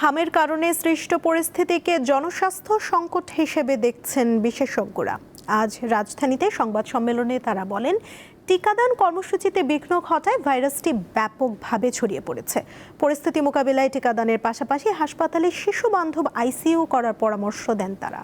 হামের কারণে সৃষ্ট পরিস্থিতিকে জনস্বাস্থ্য সংকট হিসেবে দেখছেন বিশেষজ্ঞরা। আজ রাজধানীতে সংবাদ সম্মেলনে তারা বলেন, টিকাদান কর্মসূচিতে বিঘ্ন ঘটায় ভাইরাসটি ব্যাপকভাবে ছড়িয়ে পড়েছে। পরিস্থিতি মোকাবিলায় টিকাদানের পাশাপাশি হাসপাতালে শিশু বান্ধব আইসিইউ করার পরামর্শ দেন তারা।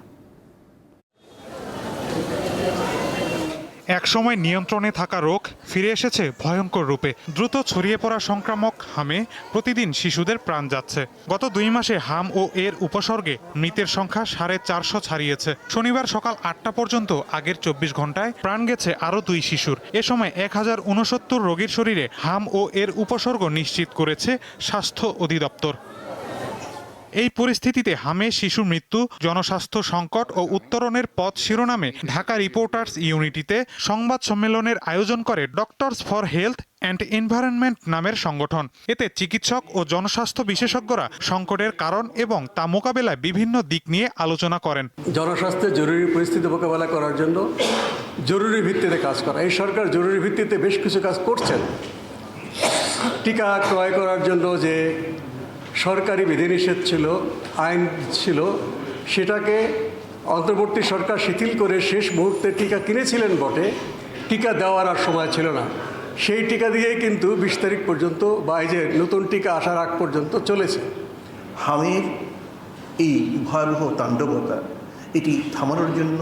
একসময় নিয়ন্ত্রণে থাকা রোগ ফিরে এসেছে ভয়ঙ্কর রূপে। দ্রুত ছড়িয়ে পড়া সংক্রামক হামে প্রতিদিন শিশুদের প্রাণ যাচ্ছে। গত 2 মাসে হাম ও এর উপসর্গে মৃতের সংখ্যা 450 ছাড়িয়েছে। শনিবার সকাল 8টা পর্যন্ত আগের 24 ঘন্টায় প্রাণ গেছে আরও 2 শিশুর। এ সময় 1069 রোগীর শরীরে হাম ও এর উপসর্গ নিশ্চিত করেছে স্বাস্থ্য অধিদপ্তর। এই পরিস্থিতিতে হামে শিশু মৃত্যু, জনস্বাস্থ্য সংকট ও উত্তরণের পথ শিরোনামে ঢাকা রিপোর্টার্স ইউনিটিতে সংবাদ সম্মেলনের আয়োজন করে doctors for health and environment নামের সংগঠন। এতে চিকিৎসক ও জনস্বাস্থ্য বিশেষজ্ঞরা সংকটের কারণ এবং তা মোকাবেলায় বিভিন্ন দিক নিয়ে আলোচনা করেন। জনস্বাস্থ্যের জরুরি পরিস্থিতি মোকাবেলা করার জন্য জরুরি ভিত্তিতে কাজ করা। এই সরকার জরুরি ভিত্তিতে বেশ কিছু কাজ করছেন। টিকা ক্রয় করার জন্য যে সরকারি বিধিনিষেধ ছিল, আইন ছিল, সেটাকে অন্তর্বর্তী সরকার শিথিল করে শেষ মুহূর্তে টিকা কিনেছিলেন বটে, টিকা দেওয়ার আর সময় ছিল না। সেই টিকা দিয়েই কিন্তু 20 তারিখ পর্যন্ত বা এই যে নতুন টিকা আসার আগ পর্যন্ত চলেছে। হামের এই ভয়াবহ তাণ্ডবতা এটি থামানোর জন্য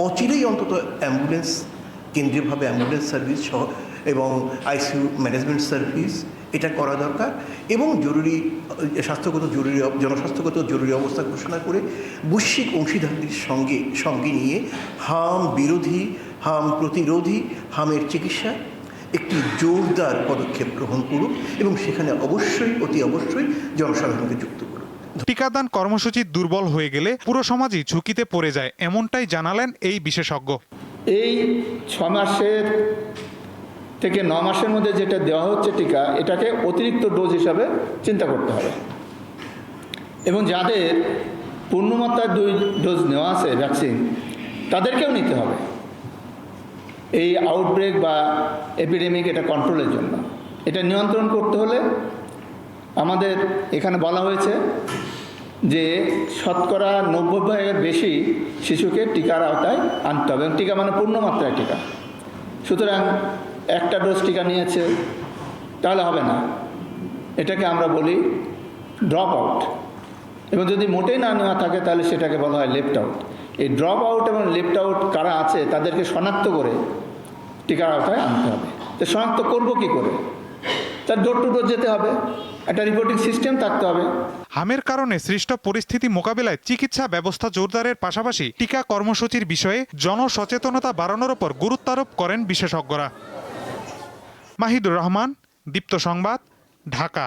অচিরেই অন্তত অ্যাম্বুলেন্স, কেন্দ্রীয়ভাবে অ্যাম্বুলেন্স সার্ভিস সহ এবং আইসিইউ ম্যানেজমেন্ট সার্ভিস এটা করা দরকার এবং জনস্বাস্থ্যগত জরুরি অবস্থা ঘোষণা করে বৈশ্বিক অংশীদারদের সঙ্গে নিয়ে হাম বিরোধী, হাম প্রতিরোধী, হামের চিকিৎসা একটি জোরদার পদক্ষেপ গ্রহণ করুক এবং সেখানে অতি অবশ্যই জনসাধারণকে যুক্ত করুক। টিকাদান কর্মসূচি দুর্বল হয়ে গেলে পুরো সমাজই ঝুঁকিতে পড়ে যায়, এমনটাই জানালেন এই বিশেষজ্ঞ। এই 6 মাসের থেকে 9 মাসের মধ্যে যেটা দেওয়া হচ্ছে টিকা, এটাকে অতিরিক্ত ডোজ হিসাবে চিন্তা করতে হবে এবং যাদের পূর্ণমাত্রায় 2 ডোজ নেওয়া আছে ভ্যাকসিন, তাদেরকেও নিতে হবে এই আউটব্রেক বা এপিডেমিক এটা কন্ট্রোলের জন্য। এটা নিয়ন্ত্রণ করতে হলে আমাদের এখানে বলা হয়েছে যে শতকরা 90% বেশি শিশুকে টিকার আওতায় আনতে হবে এবং টিকা মানে পূর্ণমাত্রায় টিকা। সুতরাং একটা ডোজ টিকা নিয়েছে তাহলে হবে না, এটাকে আমরা বলি ড্রপ আউট, এবং যদি মোটেই না নেওয়া থাকে তাহলে সেটাকে বলা হয় লেফট আউট। এই ড্রপ আউট এবং লেফট আউট কারা আছে তাদেরকে শনাক্ত করে টিকার আওতায় আনতে হবে। তো শনাক্ত করবো কী করে? তার ডোর টু ডোর যেতে হবে, একটা রিপোর্টিং সিস্টেম থাকতে হবে। হামের কারণে সৃষ্ট পরিস্থিতি মোকাবিলায় চিকিৎসা ব্যবস্থা জোরদারের পাশাপাশি টিকা কর্মসূচির বিষয়ে জনসচেতনতা বাড়ানোর উপর গুরুত্ব আরোপ করেন বিশেষজ্ঞরা। মাহিদুর রহমান, দীপ্ত সংবাদ, ঢাকা।